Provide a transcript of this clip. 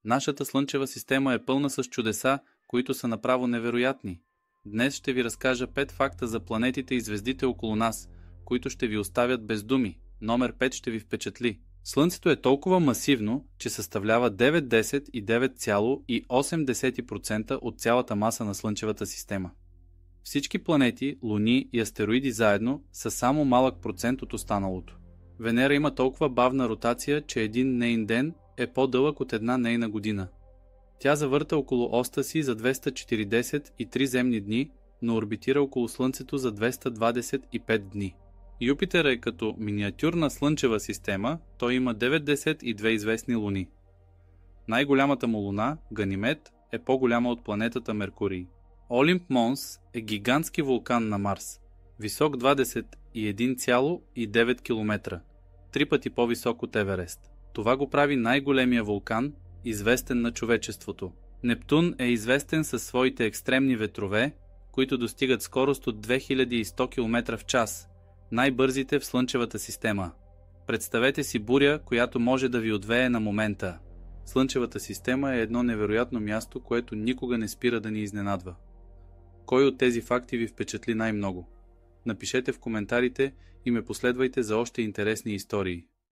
Нашата Слънчева система е пълна с чудеса, които са направо невероятни. Днес ще ви разкажа 5 факта за планетите и звездите около нас, които ще ви оставят без думи. Номер 5 ще ви впечатли. Слънцето е толкова масивно, че съставлява 9,10 и 9,8% от цялата маса на Слънчевата система. Всички планети, луни и астероиди заедно са само малък процент от останалото. Венера има толкова бавна ротация, че един нейн ден е по-дълъг от една нейна година. Тя завърта около оста си за 243 земни дни, но орбитира около Слънцето за 225 дни. Юпитер е като миниатюрна слънчева система, той има 92 известни луни. Най-голямата му луна, Ганимед, е по-голяма от планетата Меркурий. Олимп Монс е гигантски вулкан на Марс, висок 21,9 км, 3 пъти по-висок от Еверест. Това го прави най-големия вулкан, известен на човечеството. Нептун е известен със своите екстремни ветрове, които достигат скорост от 2100 км в час, най-бързите в Слънчевата система. Представете си буря, която може да ви отвее на момента. Слънчевата система е едно невероятно място, което никога не спира да ни изненадва. Кой от тези факти ви впечатли най-много? Напишете в коментарите и ме последвайте за още интересни истории.